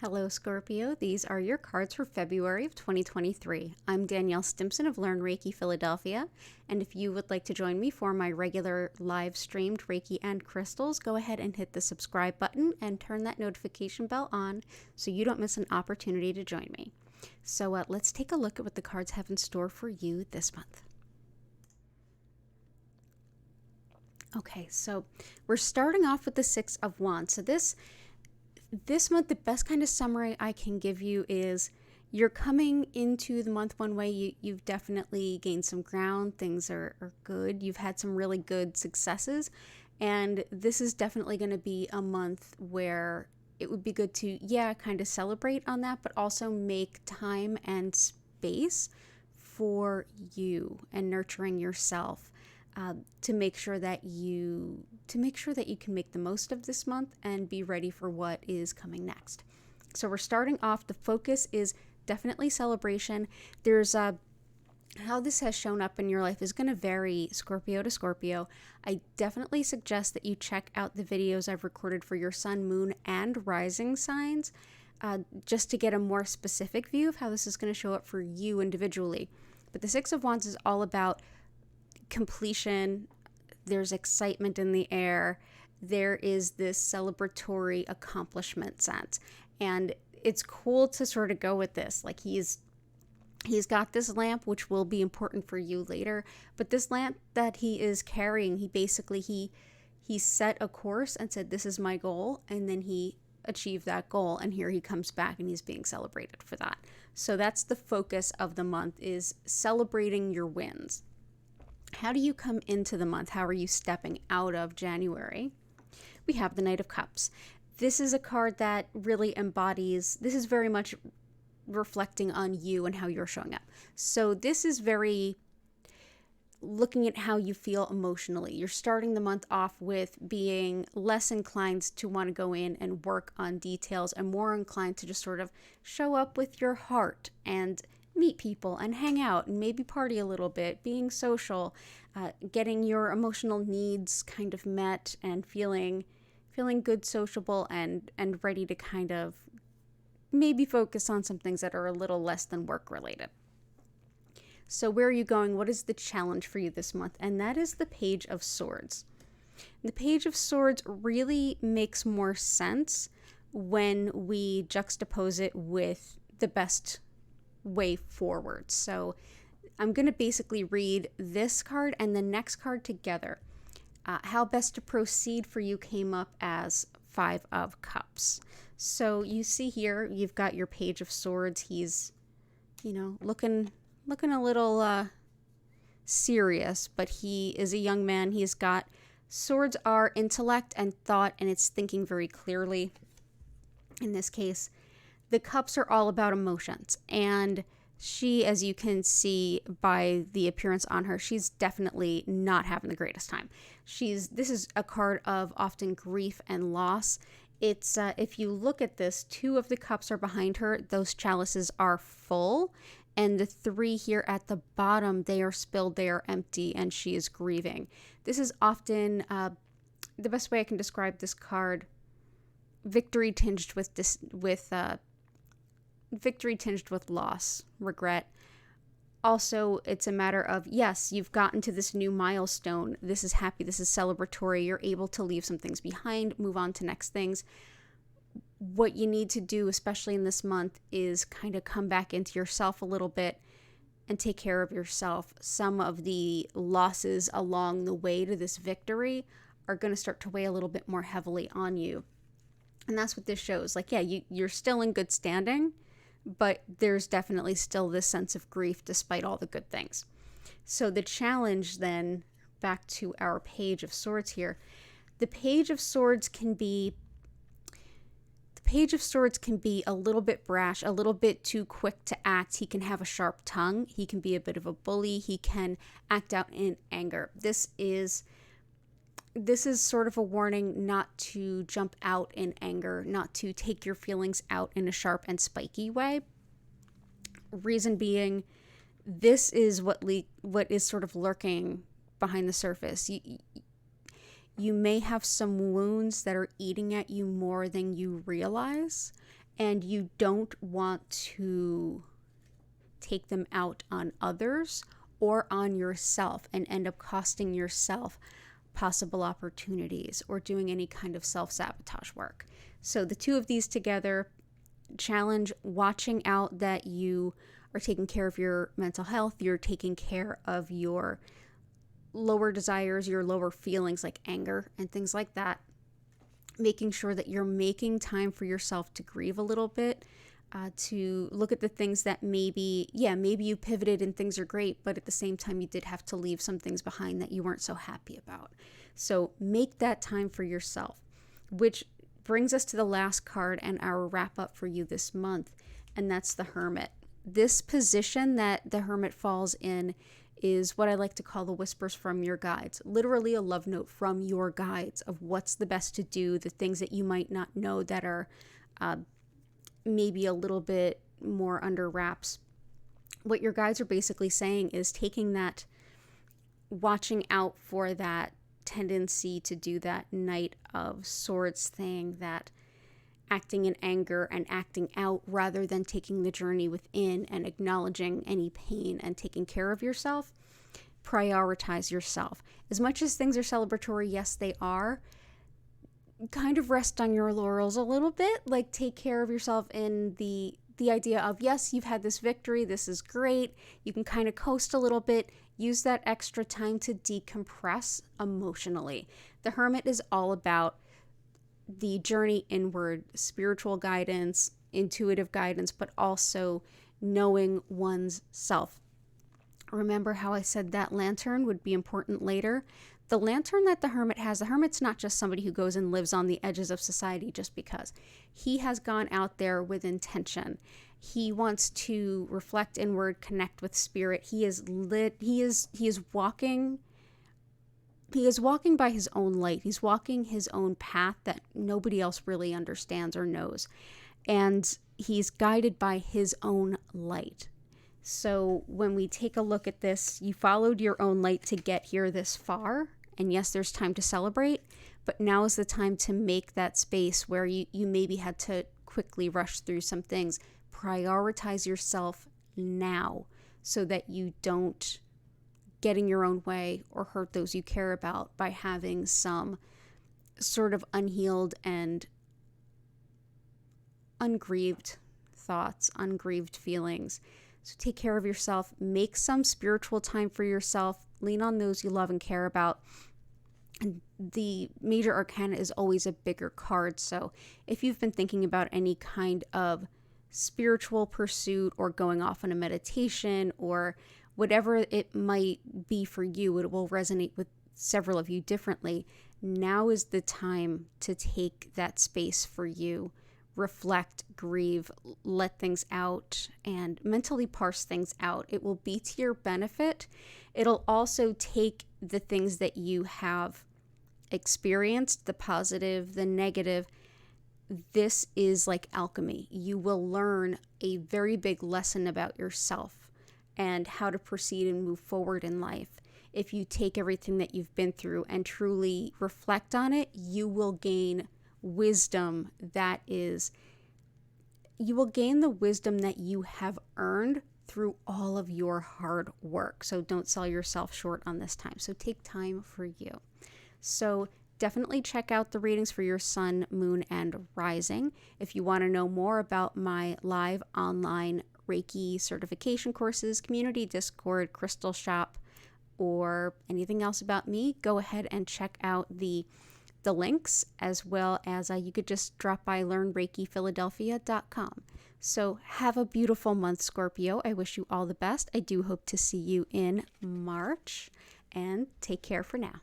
Hello, Scorpio. These are your cards for February of 2023. I'm DanielleStimpson of Learn Reiki Philadelphia, and if you would like to join me for my regular live streamed Reiki and crystals, go ahead and hit the subscribe button and turn that notification bell on so you don't miss an opportunity to join me. So let's take a look at what the cards have in store for you this month. Okay, so we're starting off with the Six of Wands. So this month, the best kind of summary I can give you is you're coming into the month one way. You've definitely gained some ground. Things are good. You've had some really good successes. And this is definitely going to be a month where it would be good to, kind of celebrate on that, but also make time and space for you and nurturing yourself. To make sure that you can make the most of this month and be ready for what is coming next. So we're starting off. The focus is definitely celebration. There's how this has shown up in your life is going to vary Scorpio to Scorpio. I definitely suggest that you check out the videos I've recorded for your sun, moon, and rising signs, just to get a more specific view of how this is going to show up for you individually. But the Six of Wands is all about completion. There's excitement in the air. There is this celebratory accomplishment sense, and it's cool to sort of go with this. Like he's got this lamp, which will be important for you later, but this lamp that he is carrying, he set a course and said, this is my goal, and then he achieved that goal, and here he comes back and he's being celebrated for that. So that's the focus of the month, is celebrating your wins. How do you come into the month? How are you stepping out of January? We have the Knight of Cups. This is a card that really embodies, this is very much reflecting on you and how you're showing up. So this is very looking at how you feel emotionally. You're starting the month off with being less inclined to want to go in and work on details and more inclined to just sort of show up with your heart and meet people and hang out and maybe party a little bit, being social, getting your emotional needs kind of met and feeling good, sociable, and ready to kind of maybe focus on some things that are a little less than work related. So where are you going? What is the challenge for you this month? And that is the Page of Swords. The Page of Swords really makes more sense when we juxtapose it with the best way forward. So I'm going to basically read this card and the next card together. How best to proceed for you came up as Five of Cups. So you see here, you've got your Page of Swords. He's, looking a little serious, but he is a young man. He's got, swords are intellect and thought, and it's thinking very clearly. In this case, the cups are all about emotions, and she, as you can see by the appearance on her, she's definitely not having the greatest time. This is a card of often grief and loss. It's if you look at this, two of the cups are behind her. Those chalices are full, and the three here at the bottom, they are spilled, they are empty, and she is grieving. This is often the best way I can describe this card: victory tinged with victory tinged with loss, regret. Also, it's a matter of, yes, you've gotten to this new milestone. This is happy. This is celebratory. You're able to leave some things behind, move on to next things. What you need to do, especially in this month, is kind of come back into yourself a little bit and take care of yourself. Some of the losses along the way to this victory are going to start to weigh a little bit more heavily on you. And that's what this shows. Like, you're still in good standing, but there's definitely still this sense of grief despite all the good things. So the challenge then, back to our Page of Swords here, the Page of Swords can be a little bit brash, a little bit too quick to act. He can have a sharp tongue. He can be a bit of a bully. He can act out in anger. This is sort of a warning not to jump out in anger, not to take your feelings out in a sharp and spiky way. Reason being, this is what is sort of lurking behind the surface. You may have some wounds that are eating at you more than you realize, and you don't want to take them out on others or on yourself and end up costing yourself possible opportunities or doing any kind of self-sabotage work. So the two of these together challenge watching out that you are taking care of your mental health, you're taking care of your lower desires, your lower feelings like anger and things like that, making sure that you're making time for yourself to grieve a little bit, to look at the things that maybe you pivoted and things are great, but at the same time you did have to leave some things behind that you weren't so happy about. So make that time for yourself, which brings us to the last card and our wrap up for you this month, and that's the Hermit. This position that the Hermit falls in is what I like to call the whispers from your guides, literally a love note from your guides of what's the best to do, the things that you might not know that are maybe a little bit more under wraps. What your guides are basically saying is taking that, watching out for that tendency to do that Knight of Swords thing, that acting in anger and acting out rather than taking the journey within and acknowledging any pain and taking care of yourself. Prioritize yourself. As much as things are celebratory, yes, they are, kind of rest on your laurels a little bit. Like, take care of yourself in the idea of, yes, you've had this victory, this is great, you can kind of coast a little bit. Use that extra time to decompress emotionally. The Hermit is all about the journey inward, spiritual guidance, intuitive guidance, but also knowing one's self. Remember how I said that lantern would be important later? The lantern that the Hermit has, the Hermit's not just somebody who goes and lives on the edges of society just because. He has gone out there with intention. He wants to reflect inward, connect with spirit. He is walking by his own light. He's walking his own path that nobody else really understands or knows. And he's guided by his own light. So when we take a look at this, you followed your own light to get here this far. And yes, there's time to celebrate, but now is the time to make that space where you maybe had to quickly rush through some things. Prioritize yourself now so that you don't get in your own way or hurt those you care about by having some sort of unhealed and ungrieved thoughts, ungrieved feelings. So take care of yourself, make some spiritual time for yourself, lean on those you love and care about. And the major arcana is always a bigger card. So if you've been thinking about any kind of spiritual pursuit or going off on a meditation or whatever it might be for you, it will resonate with several of you differently. Now is the time to take that space for you. Reflect, grieve, let things out, and mentally parse things out. It will be to your benefit. It'll also take the things that you have experienced, the positive, the negative. This is like alchemy. You will learn a very big lesson about yourself and how to proceed and move forward in life. If you take everything that you've been through and truly reflect on it, you will gain wisdom you will gain the wisdom that you have earned through all of your hard work. So don't sell yourself short on this time. So take time for you. So definitely check out the readings for your sun, moon, and rising. If you want to know more about my live online Reiki certification courses, community Discord, crystal shop, or anything else about me, go ahead and check out the links, as well as you could just drop by learnreikiphiladelphia.com. So have a beautiful month, Scorpio. I wish you all the best. I do hope to see you in March, and take care for now.